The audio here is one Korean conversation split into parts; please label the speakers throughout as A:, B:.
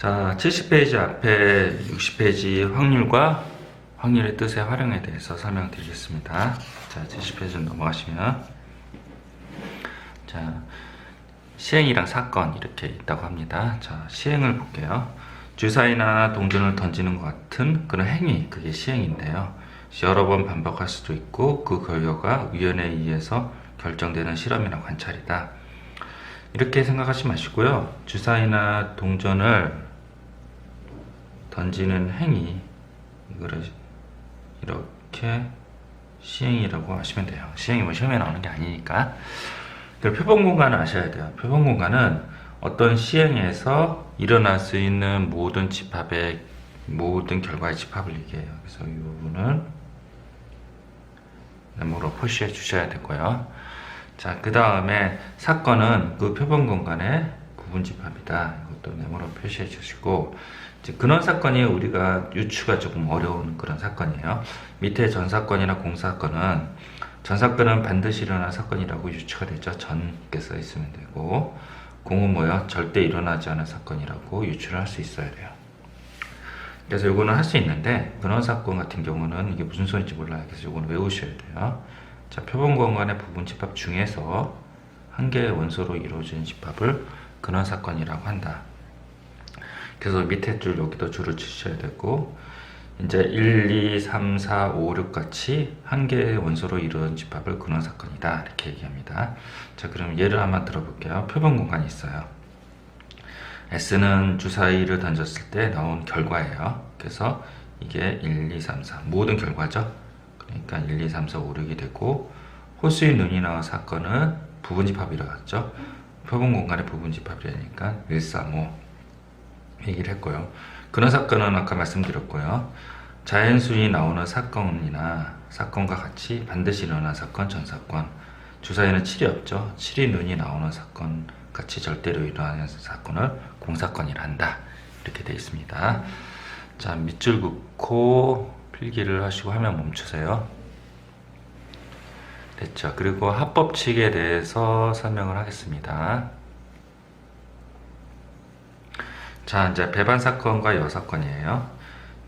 A: 자, 70페이지 앞에 60페이지 확률과 확률의 뜻의 활용에 대해서 설명드리겠습니다. 자, 70페이지 넘어가시면, 자, 시행이랑 사건 이렇게 있다고 합니다. 자, 시행을 볼게요. 주사위나 동전을 던지는 것 같은 그런 행위, 그게 시행인데요. 여러 번 반복할 수도 있고 그 결과가 위원회에 의해서 결정되는 실험이나 관찰이다. 이렇게 생각하지 마시고요. 주사위나 동전을 던지는 행위, 이거를 이렇게 시행이라고 하시면 돼요. 시행이 뭐 시험에 나오는 게 아니니까. 표본 공간을 아셔야 돼요. 표본 공간은 어떤 시행에서 일어날 수 있는 모든 집합의 모든 결과의 집합을 얘기해요. 그래서 이 부분은 네모로 표시해 주셔야 되고요. 자, 그 다음에 사건은 그 표본 공간의 부분 집합이다. 이것도 네모로 표시해 주시고, 이제 근원 사건이 우리가 유추가 조금 어려운 그런 사건이에요. 밑에 전사건이나 공사건은, 전사건은 반드시 일어날 사건이라고 유추가 되죠. 전 이렇게 써 있으면 되고, 공은 뭐요? 절대 일어나지 않은 사건이라고 유추를 할 수 있어야 돼요. 그래서 요거는 할 수 있는데, 근원 사건 같은 경우는 이게 무슨 소리인지 몰라요. 그래서 요거는 외우셔야 돼요. 자, 표본 공간의 부분 집합 중에서 한 개의 원소로 이루어진 집합을 근원 사건이라고 한다. 그래서 밑에 줄 여기도 줄을 치셔야 되고, 이제 1, 2, 3, 4, 5, 6 같이 한 개의 원소로 이루어진 집합을 근원 사건이다. 이렇게 얘기합니다. 자, 그럼 예를 한번 들어볼게요. 표본 공간이 있어요. S는 주사위를 던졌을 때 나온 결과예요. 그래서 이게 1, 2, 3, 4 모든 결과죠. 그러니까 1, 2, 3, 4, 5, 6이 되고, 홀수의 눈이 나온 사건은 부분 집합이 일어났죠. 표본 공간의 부분 집합이라니까 1, 3, 5 얘기를 했고요. 근원 사건은 아까 말씀드렸고요. 자연수이 나오는 사건이나 사건과 같이 반드시 일어난 사건, 전사건. 주사위는 7이 없죠. 7이 눈이 나오는 사건 같이 절대로 일어나는 사건을 공사건이라 한다. 이렇게 되어 있습니다. 자, 밑줄 긋고 필기를 하시고 화면 멈추세요. 됐죠. 그리고 합법칙에 대해서 설명을 하겠습니다. 자, 이제 배반 사건과 여사건이에요.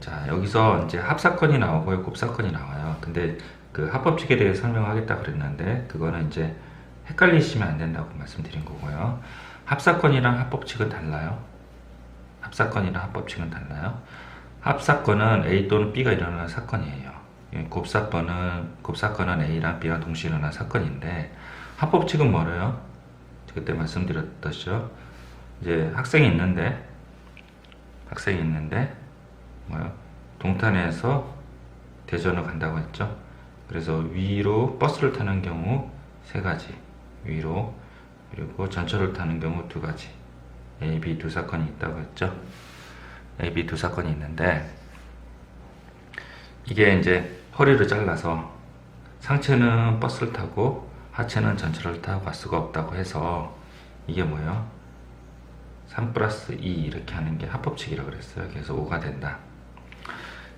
A: 자, 여기서 이제 합사건이 나오고요, 곱사건이 나와요. 근데 그 합법칙에 대해 설명하겠다 그랬는데, 그거는 이제 헷갈리시면 안 된다고 말씀드린 거고요. 합사건이랑 합법칙은 달라요. 합사건이랑 합법칙은 달라요. 합사건은 A 또는 B가 일어나는 사건이에요. 곱사건은 A랑 B가 동시에 일어나는 사건인데, 합법칙은 뭐래요? 그때 말씀드렸다시죠. 이제 학생이 있는데 뭐요? 동탄에서 대전을 간다고 했죠. 그래서 위로 버스를 타는 경우 3가지, 위로, 그리고 전철을 타는 경우 2가지, A, B 두 사건이 있다고 했죠. A, B 두 사건이 있는데, 이게 이제 허리를 잘라서 상체는 버스를 타고 하체는 전철을 타고 갈 수가 없다고 해서, 이게 뭐예요? 3 플러스 2 이렇게 하는 게 합법칙이라고 그랬어요. 그래서 5가 된다.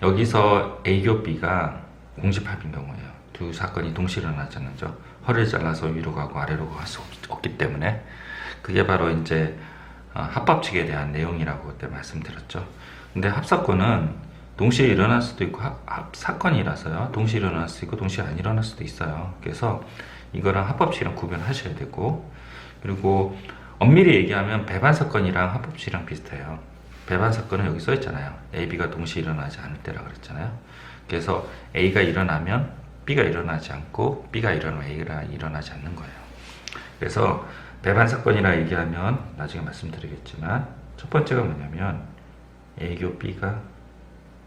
A: 여기서 A교 B가 공집합인 경우예요. 두 사건이 동시에 일어나지 않죠. 허리를 잘라서 위로 가고 아래로 갈 수 없기 때문에, 그게 바로 이제 합법칙에 대한 내용이라고 그때 말씀드렸죠. 근데 합사건은 동시에 일어날 수도 있고, 합사건이라서요, 동시에 일어날 수도 있고 동시에 안 일어날 수도 있어요. 그래서 이거랑 합법칙이랑 구별하셔야 되고, 그리고 엄밀히 얘기하면 배반 사건이랑 합법칙이랑 비슷해요. 배반 사건은 여기 써 있잖아요. A, B가 동시에 일어나지 않을 때라고 그랬잖아요. 그래서 A가 일어나면 B가 일어나지 않고, B가 일어나면 A가 일어나지 않는 거예요. 그래서 배반 사건이라 얘기하면 나중에 말씀드리겠지만, 첫 번째가 뭐냐면 A교 B가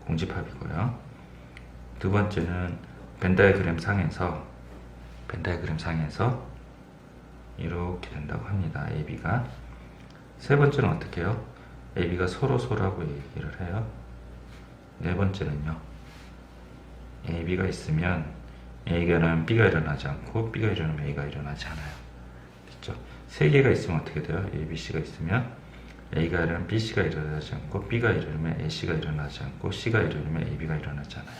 A: 공집합이고요. 두 번째는 벤다이그램 상에서 이렇게 된다고 합니다. AB가. 세 번째는 어떻게 해요? AB가 서로라고 얘기를 해요. 네 번째는요, AB가 있으면 A가 일어나면 B가 일어나지 않고, B가 일어나면 A가 일어나지 않아요. 됐죠? 세 개가 있으면 어떻게 돼요? A, B, C가 있으면 A가 일어나면 B, C가 일어나지 않고, B가 일어나면 A, C가 일어나지 않고, C가 일어나면 A, B가 일어나지 않아요.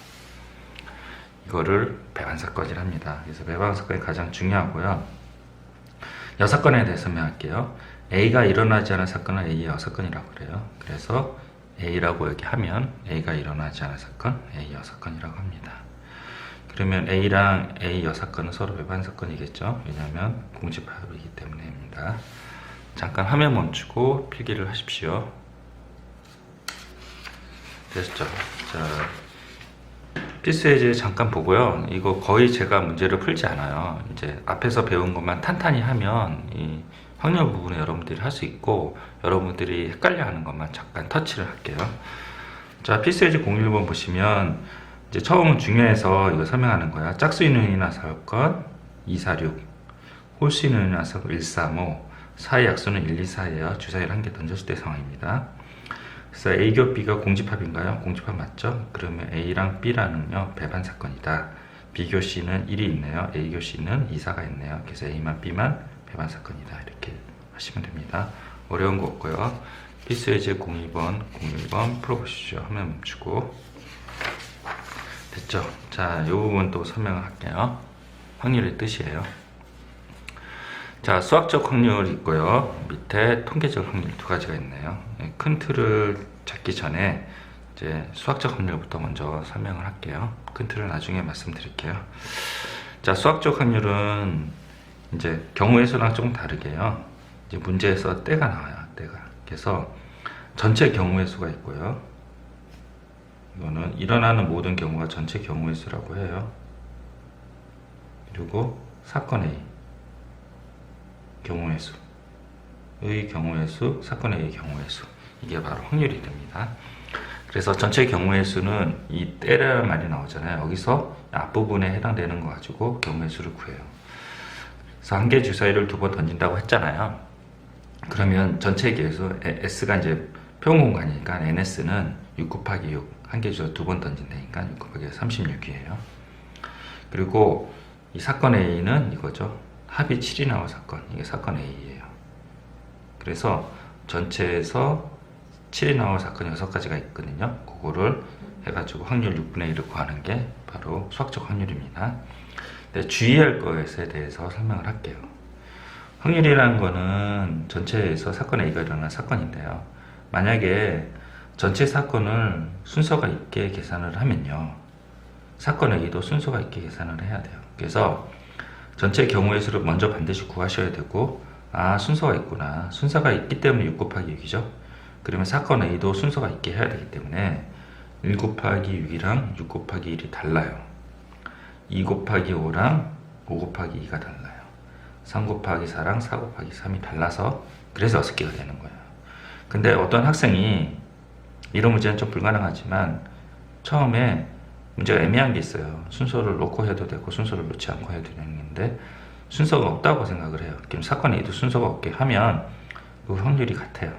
A: 이거를 배반사건이라 합니다. 그래서 배반사건이 가장 중요하고요. 여사건에 대해서 설명할게요. A가 일어나지 않은 사건은 A의 여사건이라고 그래요. 그래서 A라고 여기 하면 A가 일어나지 않은 사건, A 여사건이라고 합니다. 그러면 A랑 A 여사건은 서로 배반 사건이겠죠. 왜냐하면 공집합이기 때문입니다. 잠깐 화면 멈추고 필기를 하십시오. 됐죠? 자, 필수예제 잠깐 보고요. 이거 거의 제가 문제를 풀지 않아요. 이제 앞에서 배운 것만 탄탄히 하면 이 확률 부분에 여러분들이 할 수 있고, 여러분들이 헷갈려하는 것만 잠깐 터치를 할게요. 자, 필수예제 01번 보시면 이제 처음은 중요해서 이거 설명하는 거야. 짝수 있는 인화 사건 246, 홀수 있는 인화 사건 135, 사의 약수는 1, 2, 4예요. 주사위를 한 개 던졌을 때 상황입니다. 그래서 A 교 B가 공집합인가요? 공집합 맞죠? 그러면 A랑 B랑은요 배반 사건이다. B 교 C는 1이 있네요. A 교 C는 2, 4가 있네요. 그래서 A만 B만 배반 사건이다. 이렇게 하시면 됩니다. 어려운 거 없고요. 필수예제 02번, 01번 풀어보시죠. 화면 멈추고. 됐죠? 자, 이 부분 또 설명을 할게요. 확률의 뜻이에요. 자, 수학적 확률이 있고요. 밑에 통계적 확률 두 가지가 있네요. 큰 틀을 잡기 전에 이제 수학적 확률부터 먼저 설명을 할게요. 큰 틀을 나중에 말씀드릴게요. 자, 수학적 확률은 이제 경우의 수랑 조금 다르게요. 이제 문제에서 때가 나와요. 때가. 그래서 전체 경우의 수가 있고요. 이거는 일어나는 모든 경우가 전체 경우의 수라고 해요. 그리고 사건 A 경우의 수의 경우의 수, 사건 A의 경우의 수, 이게 바로 확률이 됩니다. 그래서 전체 경우의 수는 이 때라는 말이 나오잖아요. 여기서 앞부분에 해당되는 거 가지고 경우의 수를 구해요. 그래서 한 개 주사위를 두 번 던진다고 했잖아요. 그러면 전체 개수 S가 이제 표본 공간이니까 NS는 6 곱하기 6, 한 개 주사위 두 번 던진다니까 6 곱하기 36이에요. 그리고 이 사건 A는 이거죠. 합이 7이 나온 사건, 이게 사건 A예요. 그래서 전체에서 7이 나온 사건이 6가지가 있거든요. 그거를 해가지고 확률 6분의 1을 구하는 게 바로 수학적 확률입니다. 근데 주의할 것에 대해서 설명을 할게요. 확률이라는 거는 전체에서 사건 A가 일어난 사건인데요. 만약에 전체 사건을 순서가 있게 계산을 하면요, 사건 A도 순서가 있게 계산을 해야 돼요. 그래서 전체 경우의 수를 먼저 반드시 구하셔야 되고, 아, 순서가 있구나. 순서가 있기 때문에 6 곱하기 6이죠. 그러면 사건 A도 순서가 있게 해야 되기 때문에 1 곱하기 6이랑 6 곱하기 1이 달라요. 2 곱하기 5랑 5 곱하기 2가 달라요. 3 곱하기 4랑 4 곱하기 3이 달라서 그래서 6개가 되는 거예요. 근데 어떤 학생이 이런 문제는 좀 불가능하지만 처음에 문제가 애매한 게 있어요. 순서를 놓고 해도 되고 순서를 놓지 않고 해도 되는데 순서가 없다고 생각을 해요. 그럼 사건 A도 순서가 없게 하면 그 확률이 같아요.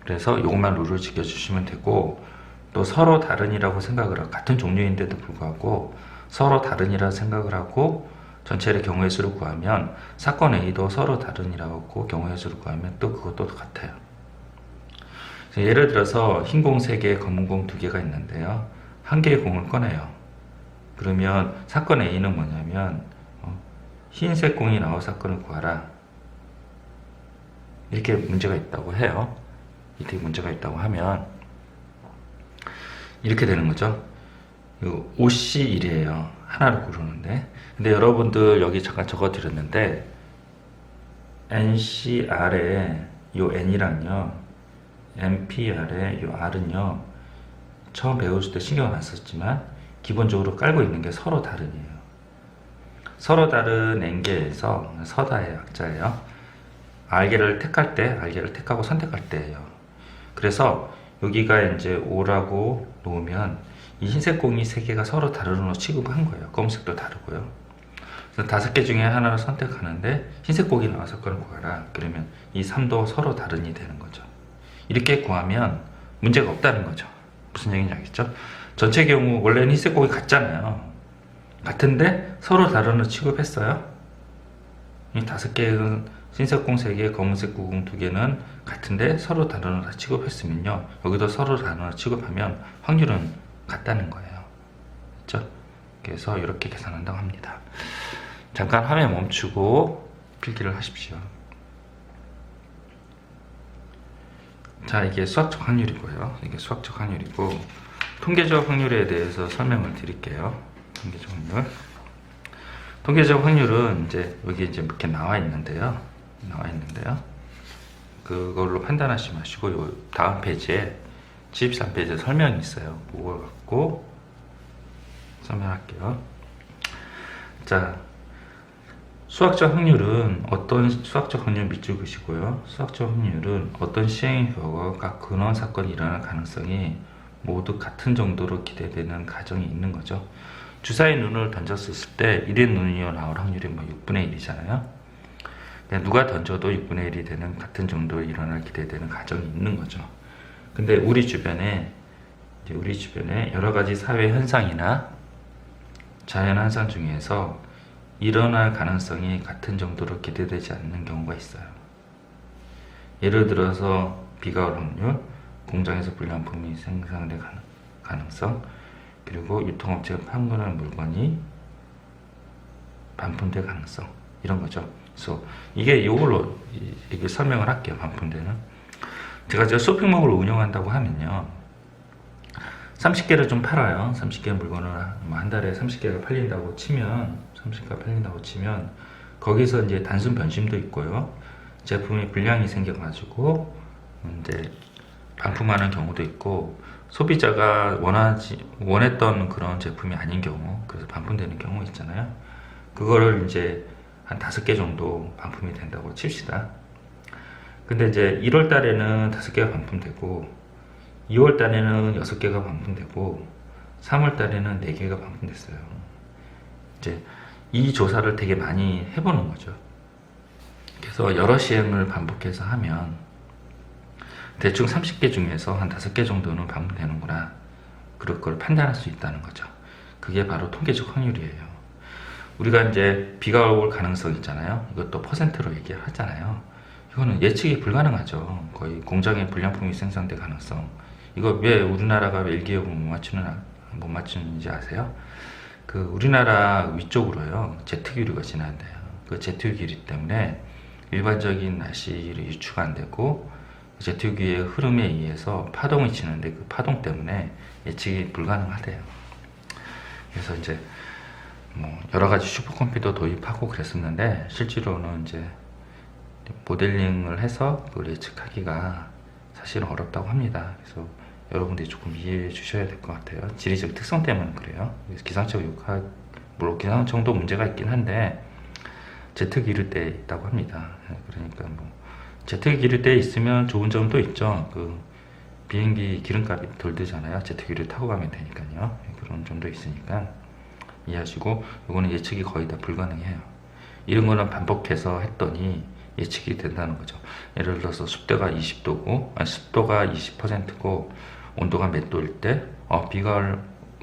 A: 그래서 이것만 룰을 지켜주시면 되고, 또 서로 다른이라고 생각을 하고, 같은 종류인데도 불구하고 서로 다른이라고 생각을 하고 전체의 경우의 수를 구하면 사건 A도 서로 다른이라고 경우의 수를 구하면 또 그것도 같아요. 예를 들어서 흰 공 3개, 검은 공 2개가 있는데요. 한 개의 공을 꺼내요. 그러면 사건 A는 뭐냐면 흰색 공이 나온 사건을 구하라. 이렇게 문제가 있다고 해요. 이렇게 문제가 있다고 하면 이렇게 되는 거죠. OC1이에요. 하나를 고르는데. 근데 여러분들 여기 잠깐 적어 드렸는데 NCR의 요 N이랑요, NPR의 요 R은요, 처음 배우실 때 신경을 안 썼지만 기본적으로 깔고 있는 게 서로 다른이에요. 서로 다른 N개에서 서다의 약자예요. R개를 택할 때, R개를 택하고 선택할 때예요. 그래서 여기가 이제 5라고 놓으면 이 흰색 공이 3개가 서로 다른 으로 취급한 거예요. 검은색도 다르고요. 그래서 5개 중에 하나를 선택하는데 흰색 공이 나와서 그걸 구하라. 그러면 이 3도 서로 다른이 되는 거죠. 이렇게 구하면 문제가 없다는 거죠. 무슨 얘기인지 알겠죠? 전체 경우 원래는 흰색 공이 같잖아요. 같은데 서로 다른 으로 취급했어요. 이 5개는 흰색 공 3개, 검은색 공 2개는 같은데 서로 다른 으로 취급했으면요, 여기도 서로 다른 으로 취급하면 확률은 같다는 거예요. 그렇죠? 그래서 이렇게 계산한다고 합니다. 잠깐 화면 멈추고 필기를 하십시오. 자, 이게 수학적 확률이고요. 이게 수학적 확률이고, 통계적 확률에 대해서 설명을 드릴게요. 통계적 확률. 통계적 확률은 이제 여기 이제 이렇게 나와 있는데요. 그걸로 판단하지 마시고, 요 다음 페이지에 73페이지에 설명이 있어요. 그걸 갖고 설명할게요. 자, 수학적 확률은 어떤 수학적 확률 밑줄 그시고요. 수학적 확률은 어떤 시행의 결과가 근원 사건이 일어날 가능성이 모두 같은 정도로 기대되는 가정이 있는 거죠. 주사위 눈을 던졌을 때 1의 눈이요 나올 확률이 뭐 6분의 1이잖아요. 누가 던져도 6분의 1이 되는 같은 정도로 일어날 기대되는 가정이 있는 거죠. 근데 우리 주변에 여러 가지 사회 현상이나 자연 현상 중에서 일어날 가능성이 같은 정도로 기대되지 않는 경우가 있어요. 예를 들어서 비가 올 확률, 공장에서 불량품이 생산될 가능성, 그리고 유통업체가 판매하는 물건이 반품될 가능성, 이런 거죠. 그래서 이걸로 이게 설명을 할게요. 반품되는. 제가 쇼핑몰을 운영한다고 하면요, 30개를 좀 팔아요. 30개 물건을 한 달에 30개가 팔린다고 치면 거기서 이제 단순 변심도 있고요. 제품이 불량이 생겨가지고 이제 반품하는 경우도 있고, 소비자가 원했던 그런 제품이 아닌 경우, 그래서 반품되는 경우 있잖아요. 그거를 이제 한 5개 정도 반품이 된다고 칩시다. 근데 이제 1월 달에는 5개가 반품되고, 2월 달에는 6개가 반품되고, 3월 달에는 4개가 반품됐어요. 이제 이 조사를 되게 많이 해보는 거죠. 그래서 여러 시행을 반복해서 하면 대충 30개 중에서 한 5개 정도는 반품되는구나, 그럴 걸 판단할 수 있다는 거죠. 그게 바로 통계적 확률이에요. 우리가 이제 비가 올 가능성 있잖아요. 이것도 퍼센트로 얘기하잖아요. 이거는 예측이 불가능하죠. 거의 공장에 불량품이 생산될 가능성. 이거 왜 우리나라가 왜 일기예보 못 맞추는지 아세요? 그 우리나라 위쪽으로요, 제트기류가 지나는데요. 그 제트기류 때문에 일반적인 날씨를 유추가 안 되고, 제트기류의 흐름에 의해서 파동이 치는데 그 파동 때문에 예측이 불가능하대요. 그래서 이제 뭐 여러 가지 슈퍼컴퓨터 도입하고 그랬었는데, 실제로는 이제 모델링을 해서 그걸 예측하기가 사실은 어렵다고 합니다. 그래서 여러분들이 조금 이해해 주셔야 될 것 같아요. 지리적 특성 때문에 그래요. 기상청 물론 기상청도 문제가 있긴 한데 제트 기류대에 있다고 합니다. 그러니까 뭐 제트 기류대에 있으면 좋은 점도 있죠. 그 비행기 기름값이 덜 들잖아요. 제트 기류 타고 가면 되니까요. 그런 점도 있으니까 이해하시고, 이거는 예측이 거의 다 불가능해요. 이런 거는 반복해서 했더니 예측이 된다는 거죠. 예를 들어서 습도가 20도고, 습도가 20%고 온도가 몇 도일 때 비가 올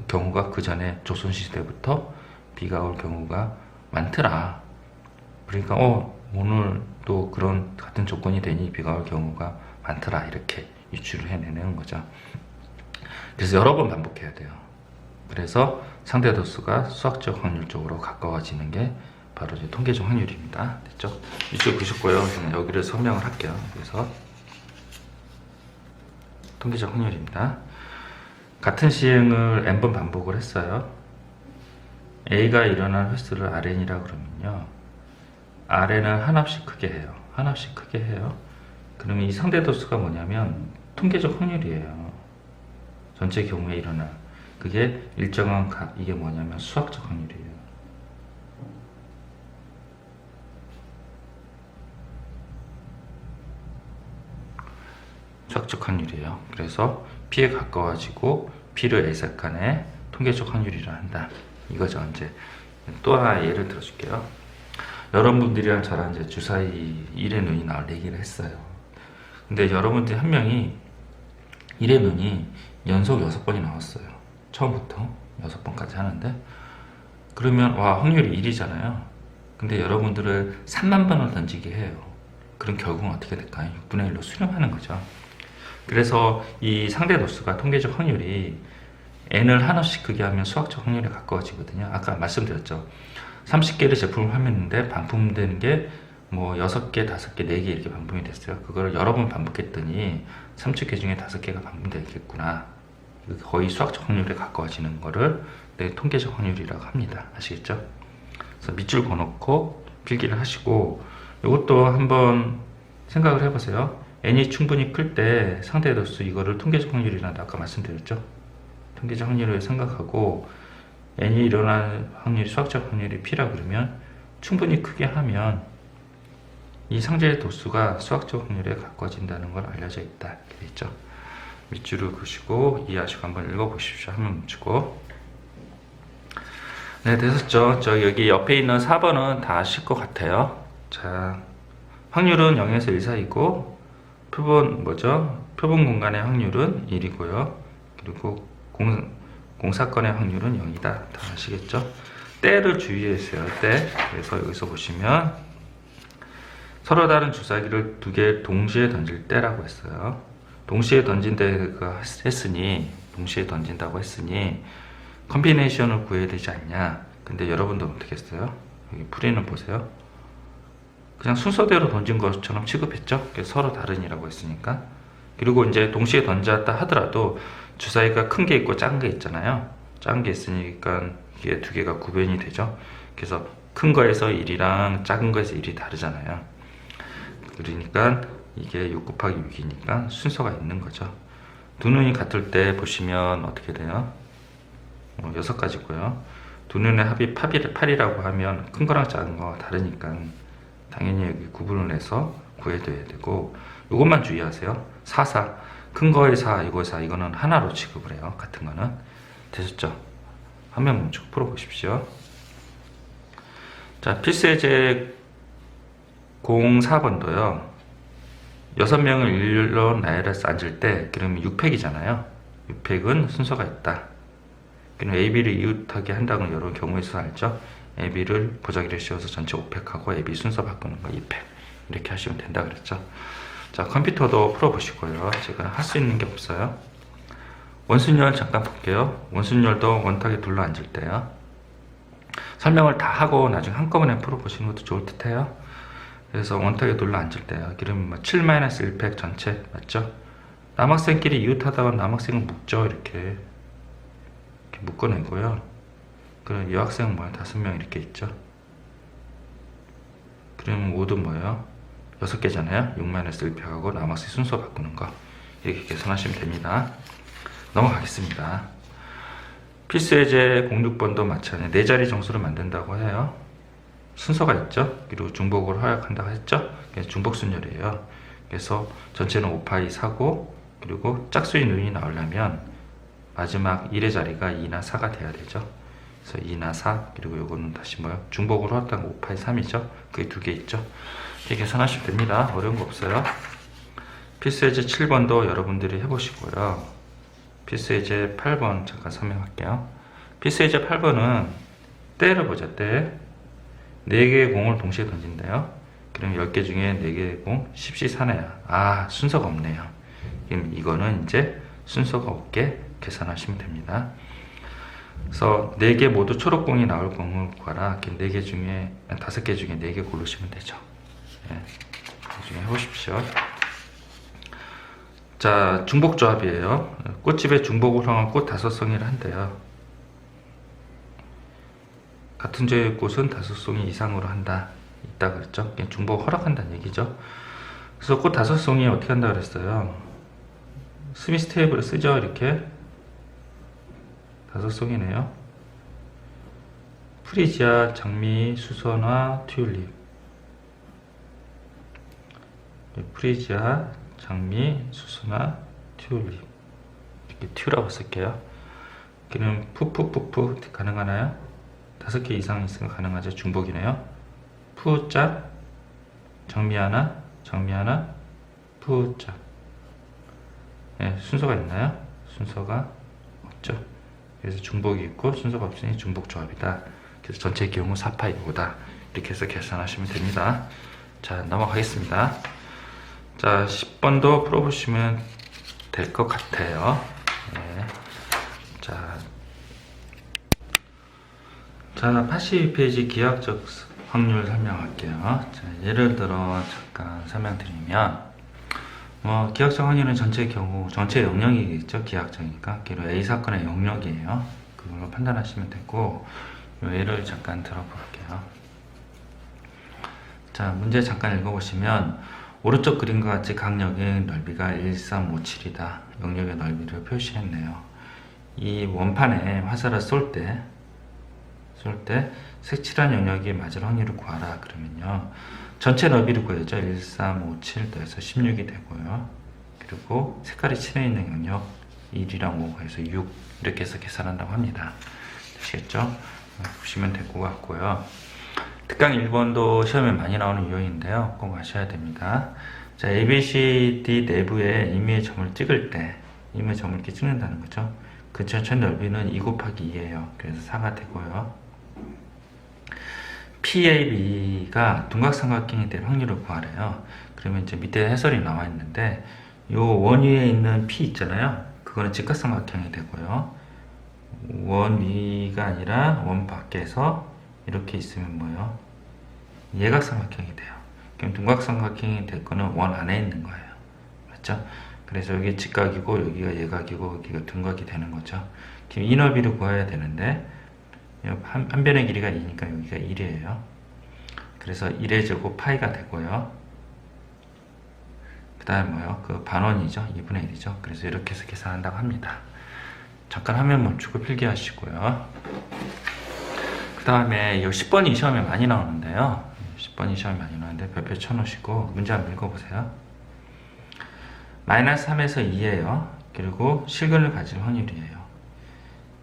A: 경우가 그 전에 조선시대부터 비가 올 경우가 많더라. 그러니까 오늘도 그런 같은 조건이 되니 비가 올 경우가 많더라, 이렇게 유추를 해내는 거죠. 그래서 여러 번 반복해야 돼요. 그래서 상대도수가 수학적 확률 쪽으로 가까워지는 게 바로 이제 통계적 확률입니다. 됐죠? 이쪽 보셨고요. 저는 여기를 설명을 할게요. 그래서 통계적 확률입니다. 같은 시행을 n번 반복을 했어요. A가 일어난 횟수를 RN이라 그러면요, RN을 하나씩 크게 해요. 하나씩 크게 해요. 그러면 이 상대도수가 뭐냐면 통계적 확률이에요. 전체 경우에 일어난, 그게 일정한 값, 이게 뭐냐면 수학적 확률이에요. 수학적 확률이에요. 그래서 P에 가까워지고 P를 예측하는 통계적 확률이라 한다, 이거죠. 이제 또 하나 예를 들어줄게요. 여러분들이랑 저랑 이제 주사위 1의 눈이 나올 얘기를 했어요. 근데 여러분들 한 명이 1의 눈이 연속 6번이 나왔어요. 처음부터 6번까지 하는데, 그러면 확률이 1이잖아요. 근데 여러분들을 3만 번을 던지게 해요. 그럼 결국은 어떻게 될까요? 6분의 1로 수렴하는 거죠. 그래서 이 상대도수가 통계적 확률이 n을 하나씩 크게 하면 수학적 확률에 가까워지거든요. 아까 말씀드렸죠. 30개를 제품을 판매했는데 반품되는 게 뭐 6개, 5개, 4개 이렇게 반복이 됐어요. 그거를 여러 번 반복했더니 30개 중에 5개가 반복되겠구나. 거의 수학적 확률에 가까워지는 거를 통계적 확률이라고 합니다. 아시겠죠? 그래서 밑줄 그어놓고 필기를 하시고, 이것도 한번 생각을 해보세요. n이 충분히 클 때 상대 도수 이거를 통계적 확률이라고 아까 말씀드렸죠. 통계적 확률을 생각하고 n이 일어날 확률이 수학적 확률이 p라 그러면 충분히 크게 하면 이 상대 도수가 수학적 확률에 가까워진다는 걸 알려져 있다. 이렇게 돼 있죠. 밑줄을 그으시고 이해하시고 한번 읽어보십시오. 한번 멈추고. 네, 됐었죠. 여기 옆에 있는 4번은 다 아실 것 같아요. 자, 확률은 0에서 1 사이고, 표본 공간의 확률은 1이고요. 그리고 공사건의 확률은 0이다. 다 아시겠죠? 때를 주의했어요. 때. 그래서 여기서 보시면 서로 다른 주사기를 2개 동시에 던질 때라고 했어요. 동시에 던진다고 했으니 컴비네이션을 구해야 되지 않냐. 근데 여러분도 어떻게 했어요? 여기 풀이는 보세요. 그냥 순서대로 던진 것처럼 취급했죠. 서로 다른이라고 했으니까. 그리고 이제 동시에 던졌다 하더라도 주사위가 큰 게 있고 작은 게 있잖아요. 작은 게 있으니까 이게 2개가 구변이 되죠. 그래서 큰 거에서 1이랑 작은 거에서 1이 다르잖아요. 그러니까 이게 6 곱하기 6이니까 순서가 있는 거죠. 두 눈이 같을 때 보시면 어떻게 돼요? 6가지고요. 두 눈의 합이 8이라고 하면 큰 거랑 작은 거가 다르니까 당연히 여기 구분을 해서 구해둬야 되고, 이것만 주의하세요. 4, 4. 큰 거에 4, 이거 4. 이거는 하나로 취급을 해요. 같은 거는. 되셨죠? 화면 멈추고 풀어보십시오. 자, 필수예제 04번도요. 6명을 일렬로 나열해서 앉을 때, 그러면 6팩이잖아요. 6팩은 순서가 있다. 그럼 AB를 이웃하게 한다는 이런 경우에서 알죠? AB를 보자기를 씌워서 전체 5팩하고 AB 순서 바꾸는 거 2팩. 이렇게 하시면 된다 그랬죠? 자, 컴퓨터도 풀어보시고요. 제가 할 수 있는 게 없어요. 원순열 잠깐 볼게요. 원순열도 원탁에 둘러 앉을 때요. 설명을 다 하고 나중에 한꺼번에 풀어보시는 것도 좋을 듯 해요. 그래서 원탁에 둘러 앉을 때요. 그러면 7-1팩 전체 맞죠? 남학생끼리 이웃하다가 남학생은 묶죠. 이렇게 묶어내고요. 그럼 여학생은 5명 이렇게 있죠. 그러면 모두 뭐예요? 6개잖아요. 6-1팩하고 남학생 순서 바꾸는 거. 이렇게 계산하시면 됩니다. 넘어가겠습니다. 필수예제 06번도 마찬가지 4자리 정수를 만든다고 해요. 순서가 있죠. 그리고 중복을 허락한다고 했죠. 그래서 중복순열이에요. 그래서 전체는 5파이 4고, 그리고 짝수의 눈이 나오려면 마지막 1의 자리가 2나 4가 돼야 되죠. 그래서 2나 4, 그리고 요거는 다시 뭐요? 중복을 허락한 5파이 3이죠. 그게 2개 있죠. 이렇게 계산하시면 됩니다. 어려운 거 없어요. 필수예제 7번도 여러분들이 해보시고요. 필수예제 8번 잠깐 설명할게요. 필수예제 8번은 때를 보자. 때 4개의 공을 동시에 던진대요. 그럼 10개 중에 4개의 공 10시 4네요. 순서가 없네요. 그럼 이거는 이제 순서가 없게 계산하시면 됩니다. 그래서 4개 모두 초록공이 나올 공을 구하라. 이렇게 4개 중에 5개 중에 4개 고르시면 되죠. 네, 나중에 해보십시오. 자, 중복조합이에요. 꽃집에 중복을 향한 꽃 5송이를 한대요. 같은 조의 꽃은 5송이 이상으로 한다. 있다 그랬죠. 중복 허락한다는 얘기죠. 그래서 꽃 5송이 어떻게 한다 그랬어요. 스미스 테이블을 쓰죠. 이렇게 5송이네요. 프리지아, 장미, 수선화, 튤립. 프리지아, 장미, 수선화, 튤립. 이렇게 튜라고 쓸게요. 그럼 푸푸푸푸 가능하나요? 5개 이상 있으면 가능하죠. 중복이네요. 푸자, 장미 하나, 푸자. 네, 순서가 있나요? 순서가 없죠. 그래서 중복이 있고 순서가 없으니 중복 조합이다. 그래서 전체 경우 4파이 5다. 이렇게 해서 계산하시면 됩니다. 자, 넘어가겠습니다. 자, 10번도 풀어보시면 될 것 같아요. 네. 자, 82페이지 기하학적 확률 설명할게요. 자, 예를 들어 잠깐 설명드리면 기하학적 확률은 전체 경우 전체 영역이겠죠. 기하학적이니까 그리고 A 사건의 영역이에요. 그걸로 판단하시면 되고 예를 잠깐 들어볼게요. 자, 문제 잠깐 읽어보시면 오른쪽 그림과 같이 각 영역의 넓이가 1357이다. 영역의 넓이를 표시했네요. 이 원판에 화살을 쏠 때 색칠한 영역이 맞을 확률을 구하라 그러면요. 전체 넓이를 구해야죠. 1357 더해서 16이 되고요. 그리고 색깔이 칠해 있는 영역 1이랑 5 해서 6 이렇게 해서 계산한다고 합니다. 되시겠죠? 보시면 될 것 같고요. 특강 1번도 시험에 많이 나오는 유형인데요. 꼭 아셔야 됩니다. 자, ABCD 내부에 임의의 점을 찍을 때 임의의 점을 이렇게 찍는다는 거죠. 그 전체 넓이는 2 곱하기 2예요. 그래서 4가 되고요. PAB가 둔각삼각형이 될 확률을 구하래요. 그러면 이제 밑에 해설이 나와 있는데 요 원 위에 있는 P 있잖아요. 그거는 직각삼각형이 되고요. 원 위가 아니라 원 밖에서 이렇게 있으면 뭐예요? 예각삼각형이 돼요. 그럼 둔각삼각형이 될 거는 원 안에 있는 거예요. 맞죠? 그래서 여기 직각이고 여기가 예각이고 여기가 둔각이 되는 거죠. 그럼 이 넓이를 구해야 되는데 한 변의 길이가 2니까 여기가 1이에요. 그래서 1의 제곱 파이가 되고요. 그 다음에 뭐요? 그 반원이죠. 2분의 1이죠. 그래서 이렇게 해서 계산한다고 합니다. 잠깐 화면 멈추고 필기하시고요. 그 다음에 이 10번이 시험에 많이 나오는데요. 10번이 시험에 많이 나오는데 별표 쳐놓으시고 문제 한번 읽어보세요. 마이너스 3에서 2예요. 그리고 실근을 가질 확률이에요.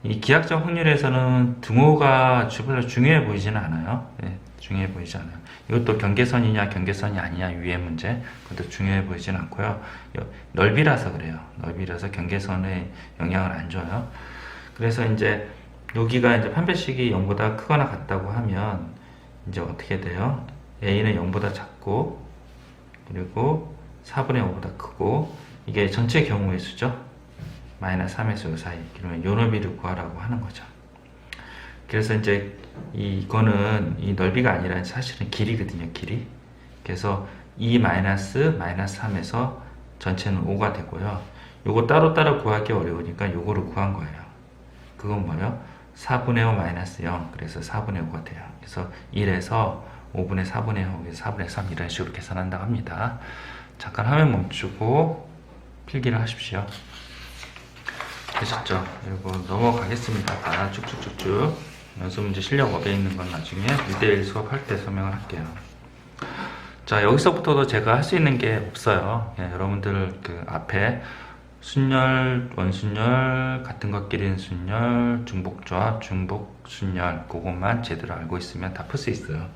A: 이 기하학적 확률에서는 등호가 별로 중요해 보이지는 않아요. 네, 중요해 보이지 않아요. 이것도 경계선이냐 경계선이 아니냐 위의 문제, 그것도 중요해 보이지는 않고요. 넓이라서 그래요. 넓이라서 경계선에 영향을 안 줘요. 그래서 이제 여기가 이제 판별식이 0보다 크거나 같다고 하면 이제 어떻게 돼요? A는 0보다 작고 그리고 4분의 5보다 크고 이게 전체 경우의 수죠. 마이너스 3에서 5 사이. 그러면 요 넓이를 구하라고 하는 거죠. 그래서 이제 이거는 이 넓이가 아니라 사실은 길이거든요. 길이. 그래서 이 마이너스 3에서 전체는 5가 되고요. 요거 따로따로 구하기 어려우니까 요거를 구한 거예요. 그건 뭐예요? 4분의 5 마이너스 0. 그래서 4분의 5가 돼요. 그래서 1에서 5분의 4분의 5에서 4분의 3 이런 식으로 계산한다고 합니다. 잠깐 화면 멈추고 필기를 하십시오. 되셨죠? 그리고 넘어가겠습니다. 다 쭉쭉쭉쭉 연습 문제 실력 업에 있는 건 나중에 1대1 수업할 때 설명을 할게요. 자, 여기서부터도 제가 할 수 있는 게 없어요. 예, 여러분들 그 앞에 순열, 원순열, 같은 것끼리는 순열, 중복조합, 중복순열 그것만 제대로 알고 있으면 다 풀 수 있어요.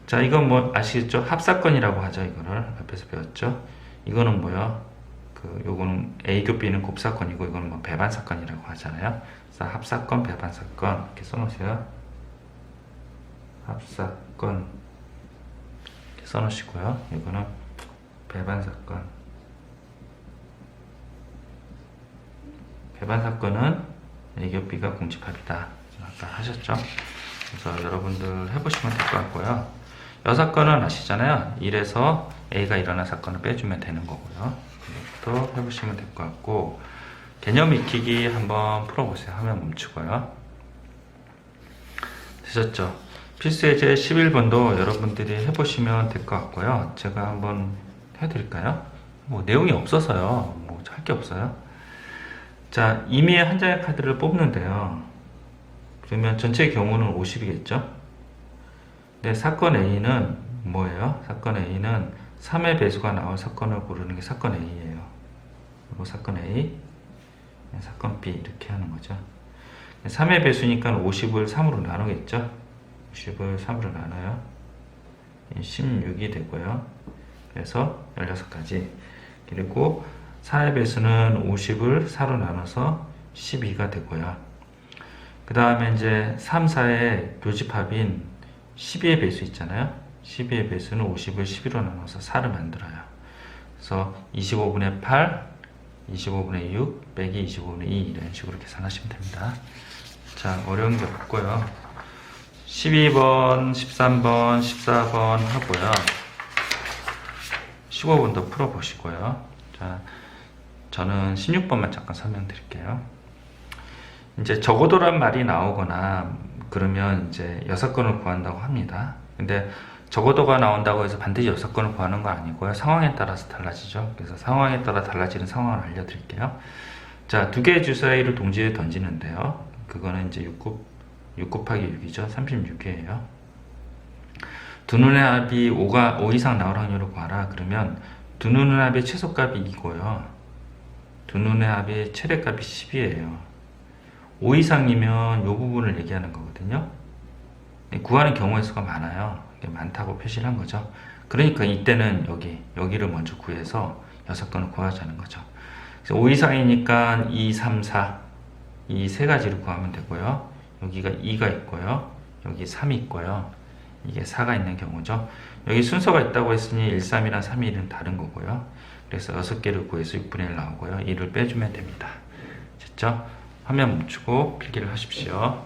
A: 자, 이건 뭐 아시겠죠? 합사건이라고 하죠. 이거를 앞에서 배웠죠? 이거는 뭐야? 요거는 A 교 B는 곱사건이고 이거는 뭐 배반사건이라고 하잖아요. 그래서 합사건, 배반사건 이렇게 써놓으세요. 합사건 이렇게 써놓으시고요. 이거는 배반사건. 배반사건은 A 교 B가 공집합이다. 아까 하셨죠? 그래서 여러분들 해보시면 될 것 같고요. 여사건은 아시잖아요. 1에서 A가 일어난 사건을 빼주면 되는 거고요. 이것도 해보시면 될 것 같고, 개념 익히기 한번 풀어보세요. 화면 멈추고요. 되셨죠? 필수예제 11번도 여러분들이 해보시면 될 것 같고요. 제가 한번 해드릴까요? 뭐 내용이 없어서요. 뭐 할 게 없어요. 자, 임의의 한 장의 카드를 뽑는데요. 그러면 전체 경우는 50이겠죠? 근데 사건 A는 뭐예요? 사건 A는 3의 배수가 나올 사건을 고르는 게 사건 A예요. 그리고 사건 A, 사건 B 이렇게 하는 거죠. 3의 배수니까 50을 3으로 나누겠죠. 50을 3으로 나눠요. 16이 되고요. 그래서 16가지. 그리고 4의 배수는 50을 4로 나눠서 12가 되고요. 그 다음에 이제 3, 4의 교집합인 12의 배수 있잖아요. 12의 배수는 50을 12로 나눠서 4를 만들어요. 그래서 25분의 8, 25분의 6, 빼기 25분의 2 이런 식으로 계산하시면 됩니다. 자, 어려운 게 없고요. 12번, 13번, 14번 하고요. 15번도 풀어보시고요. 자, 저는 16번만 잠깐 설명드릴게요. 이제 적어도란 말이 나오거나 그러면 이제 6건을 구한다고 합니다. 근데 적어도가 나온다고 해서 반드시 6건을 구하는 건 아니고요. 상황에 따라서 달라지죠. 그래서 상황에 따라 달라지는 상황을 알려드릴게요. 자, 두 개의 주 사이를 동시에 던지는데요. 그거는 이제 6 곱하기 6이죠. 36이에요. 두 눈의 합이 5 이상 나올 확률을 구하라. 그러면 두 눈의 합의 최소값이 2고요. 두 눈의 합의 최대값이 10이에요. 5 이상이면 이 부분을 얘기하는 거거든요. 구하는 경우의 수가 많아요. 많다고 표시를 한 거죠. 그러니까 이때는 여기를 먼저 구해서 6건을 구하자는 거죠. 그래서 5 이상이니까 2, 3, 4 이 세 가지를 구하면 되고요. 여기가 2가 있고요. 여기 3이 있고요. 이게 4가 있는 경우죠. 여기 순서가 있다고 했으니 1, 3이랑 3, 1은 다른 거고요. 그래서 6개를 구해서 6분의 1 나오고요. 1을 빼주면 됩니다. 됐죠? 화면 멈추고 필기를 하십시오.